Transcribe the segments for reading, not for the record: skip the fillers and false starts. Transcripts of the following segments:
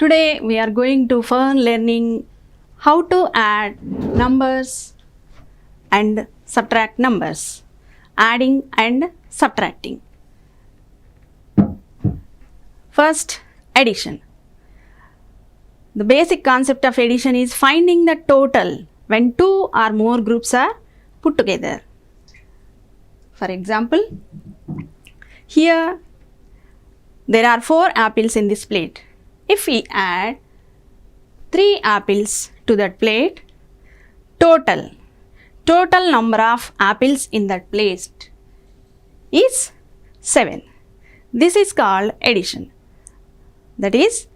Today we are going to learning how to add numbers and subtract numbers, adding and subtracting. First, addition. The basic concept of addition is finding the total when two or more groups are put together. For example, here there are 4 apples in this plate. If we add 3 apples to that plate, total number of apples in that plate is 7. This is called addition. That is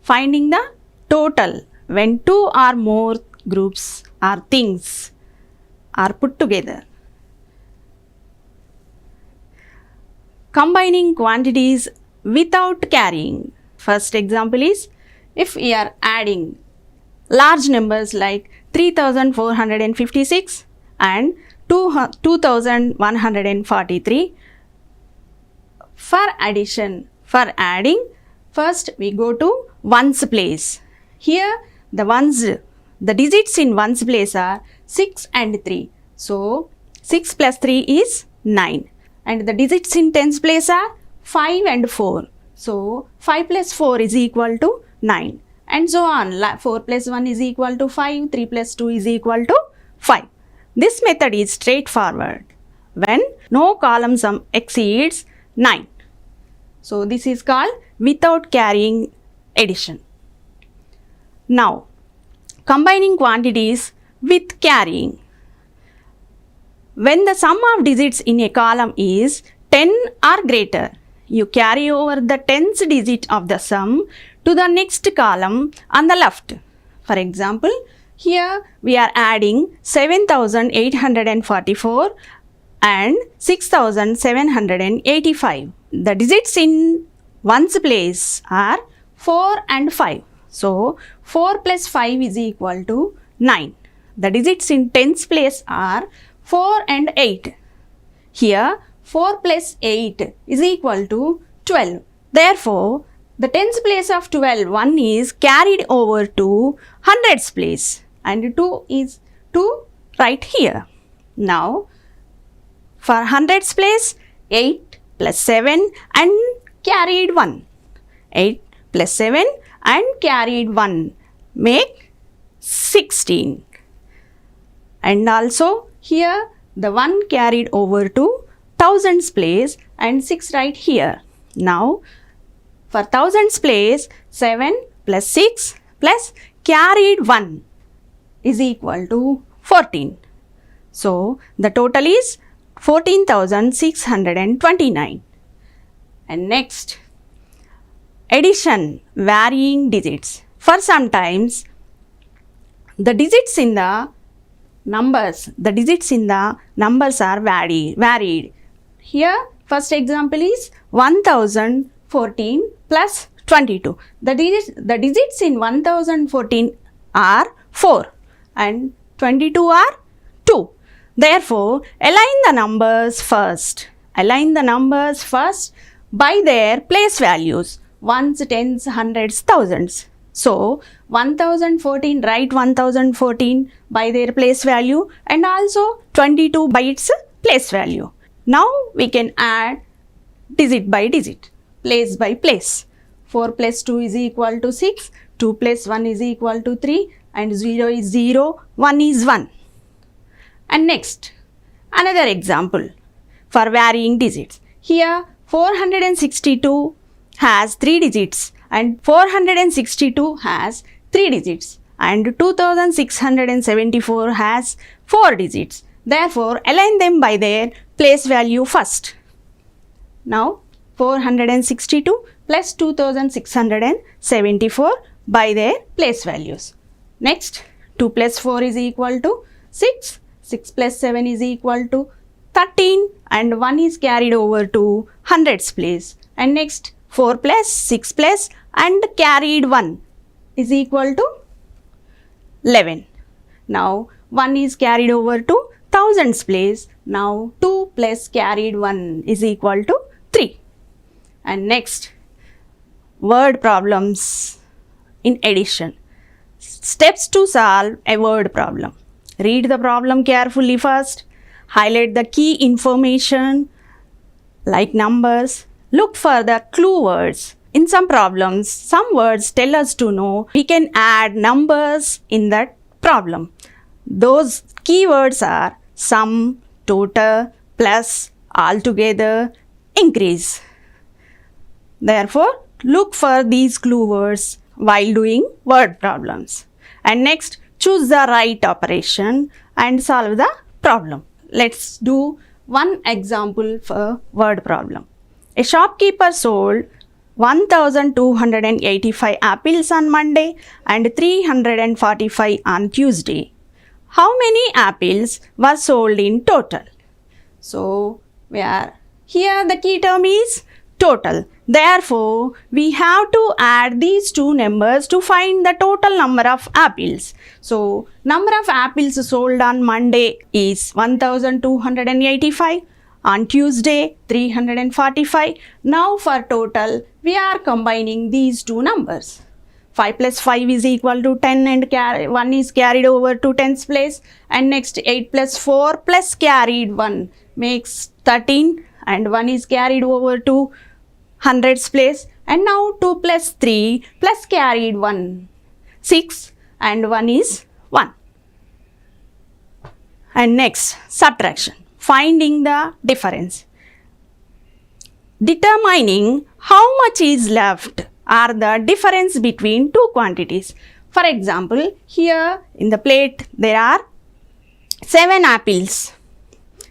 finding the total when 2 or more groups or things are put together. Combining quantities without carrying. First example is, if we are adding large numbers like 3456 and 2143. For adding, first we go to ones place. Here the digits in ones place are 6 and 3. So 6 plus 3 is 9. And the digits in tens place are 5 and 4. So 5 plus 4 is equal to 9. And so on. 4 plus 1 is equal to 5. 3 plus 2 is equal to 5. This method is straightforward when no column sum exceeds 9. So this is called without carrying addition. Now, combining quantities with carrying. When the sum of digits in a column is 10 or greater, you carry over the tens digit of the sum to the next column on the left. For example, here we are adding 7844 and 6785. The digits in ones place are 4 and 5. So 4 plus 5 is equal to 9. The digits in tens place are 4 and 8. Here 4 plus 8 is equal to 12. Therefore, the tens place of 12, 1 is carried over to hundreds place and 2 is to right here. Now, for hundreds place, 8 plus 7 and carried 1. 8 plus 7 and carried 1 make 16. And also here the 1 carried over to thousands place and 6 right here. Now for thousands place, 7 plus 6 plus carried 1 is equal to 14. So the total is 14,629. And next, addition, varying digits. For sometimes the digits in the numbers are varied. Here first example is 1014 plus 22. The digits in 1014 are 4 and 22 are 2. Therefore, align the numbers first by their place values, ones, tens, hundreds, thousands. So 1014, write 1014 by their place value and also 22 by its place value. Now we can add digit by digit, place by place. 4 plus 2 is equal to 6, 2 plus 1 is equal to 3 and 0 is 0, 1 is 1. And next, another example for varying digits. Here 462 has 3 digits and 462 has 3 digits and 2674 has 4 digits. Therefore, align them by their place value first. Now 462 plus 2674 by their place values. Next, 2 plus 4 is equal to 6, 6 plus 7 is equal to 13 and 1 is carried over to hundreds place. And next, 4 plus 6 plus and carried 1 is equal to 11. Now 1 is carried over to thousands place. Now 2 plus carried 1 is equal to 3. And next, word problems in addition. Steps to solve a word problem. Read the problem carefully first. Highlight the key information like numbers. Look for the clue words. In some problems, some words tell us to know we can add numbers in that problem. Those keywords are sum, total, plus, altogether, increase. Therefore, look for these clue words while doing word problems. And next, choose the right operation and solve the problem. Let's do one example for word problem. A shopkeeper sold 1,285 apples on Monday and 345 on Tuesday. How many apples were sold in total? So, here the key term is total. Therefore, we have to add these two numbers to find the total number of apples. So, number of apples sold on Monday is 1,285. On Tuesday, 345. Now for total, we are combining these two numbers. 5 plus 5 is equal to 10 and 1 is carried over to 10th place. And next 8 plus 4 plus carried 1 makes 13 and 1 is carried over to 100th place. And now 2 plus 3 plus carried 1, 6 and 1 is 1. And next, subtraction. Finding the difference. Determining how much is left or the difference between two quantities. For example, here in the plate there are 7 apples.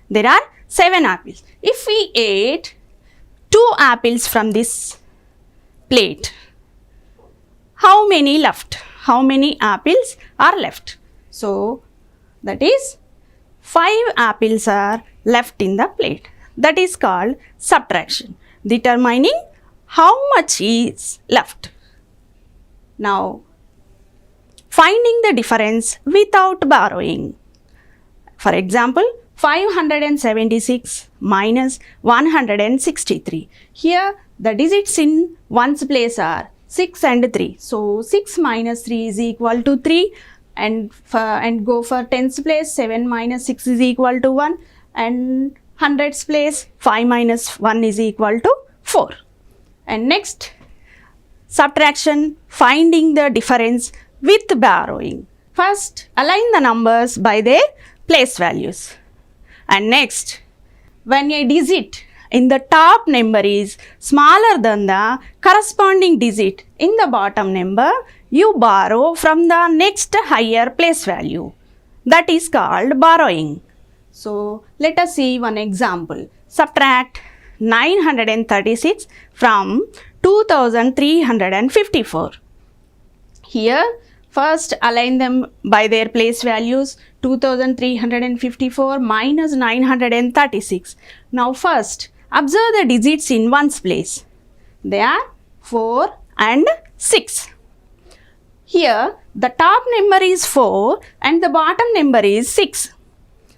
There are 7 apples. If we ate 2 apples from this plate, how many left? How many apples are left? So, that is 5 apples are left in the plate. That is called subtraction. Determining how much is left. Now, finding the difference without borrowing. For example, 576 minus 163. Here, the digits in ones place are 6 and 3. So, 6 minus 3 is equal to 3. And go for 10th place, 7 minus 6 is equal to 1. And 100th place, 5 minus 1 is equal to 4. And next, subtraction, finding the difference with borrowing. First, align the numbers by their place values. And next, when a digit in the top number is smaller than the corresponding digit in the bottom number, you borrow from the next higher place value. That is called borrowing. So, let us see one example. Subtract 936 from 2354. Here, first align them by their place values. 2354 minus 936. Now first, observe the digits in ones place. They are 4 and 6. Here, the top number is 4 and the bottom number is 6.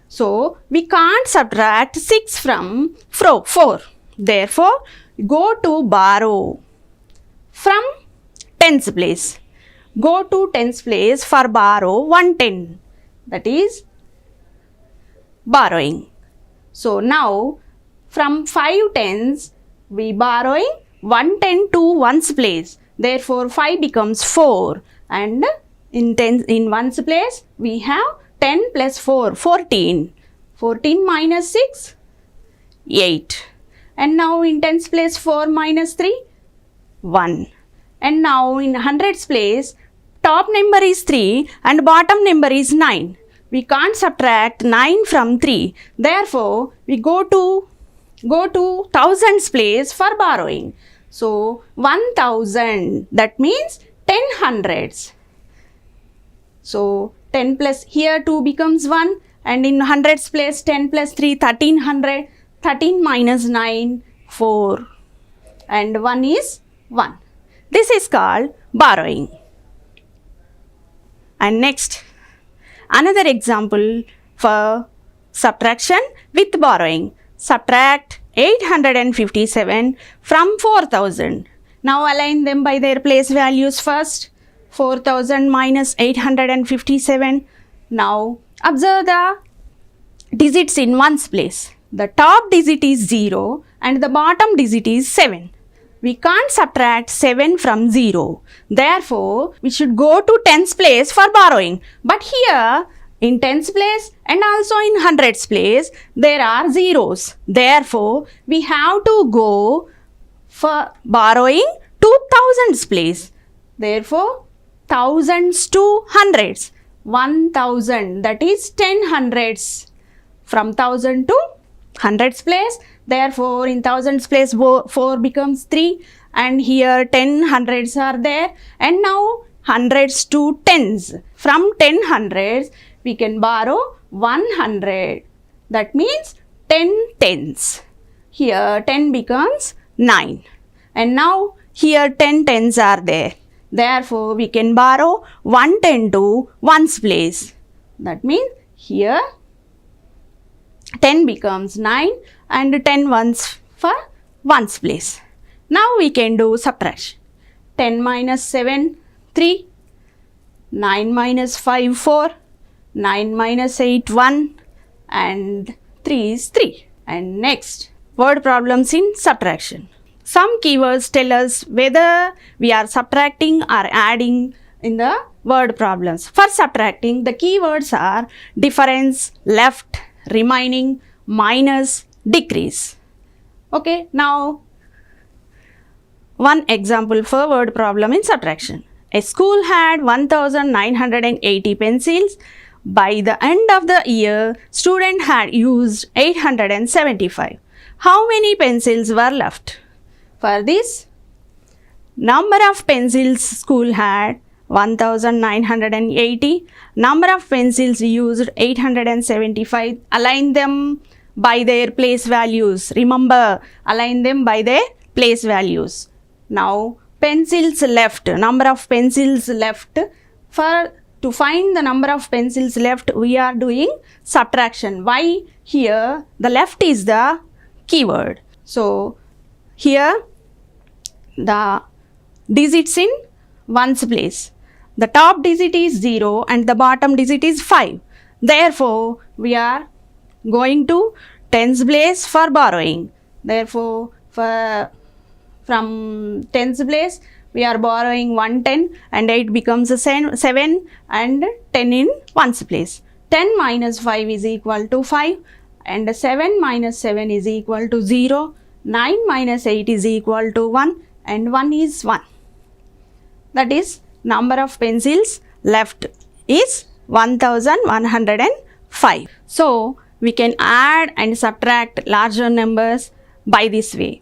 So, we can't subtract 6 from 4. Therefore, go to borrow from 10th place. Go to 10th place for borrow 110. That is borrowing. So, now from 5 tens, we borrowing 110 to ones place. Therefore, 5 becomes 4. And in ones place, we have 10 plus 4, 14. 14 minus 6, 8. And now in tens place, 4 minus 3, 1. And now in hundreds place, top number is 3 and bottom number is 9. We can't subtract 9 from 3. Therefore, we go to thousands place for borrowing. So, 1000, that means 10 hundreds. So, 10 plus here 2 becomes 1 and in hundreds place 10 plus 3, 1300. 13 minus 9, 4 and 1 is 1. This is called borrowing. And next, another example for subtraction with borrowing. Subtract 857 from 4000. Now align them by their place values first. 4000 minus 857. Now observe the digits in ones place. The top digit is 0 and the bottom digit is 7. We can't subtract 7 from 0. Therefore, we should go to tens place for borrowing. But here, in tens place and also in hundreds place, there are zeros. Therefore, we have to go for borrowing to thousands place. Therefore, thousands to hundreds. 1000, that is 10 hundreds. From 1000 to hundreds place. Therefore, in thousands place 4 becomes 3 and here 10 hundreds are there and now hundreds to tens. From 10 hundreds, we can borrow 100. That means 10 tens. Here 10 becomes 9 and now here 10 tens are there. Therefore, we can borrow 110 to ones place. That means here 10 becomes 9 and 10 ones for ones place. Now we can do subtraction. 10 minus 7, 3. 9 minus 5, 4. 9 minus 8, 1. And 3 is 3. And next, word problems in subtraction. Some keywords tell us whether we are subtracting or adding in the word problems. For subtracting, the keywords are difference, left, remaining, minus, decrease. Okay, now one example for word problem in subtraction. A school had 1980 pencils. By the end of the year, student had used 875. How many pencils were left? For this, number of pencils school had 1980. Number of pencils used 875. Align them by their place values. Remember, align them by their place values. Now, pencils left. Number of pencils left. To find the number of pencils left, we are doing subtraction. Why? Here, the left is the keyword. So, here, the digits in ones place. The top digit is 0 and the bottom digit is 5. Therefore, we are going to tens place for borrowing. Therefore, from tens place, we are borrowing 110 and 8 becomes 7 and 10 in ones place. 10 minus 5 is equal to 5 and 7 minus 7 is equal to 0. 9 minus 8 is equal to 1 and 1 is 1. That is, number of pencils left is 1105. So, we can add and subtract larger numbers by this way.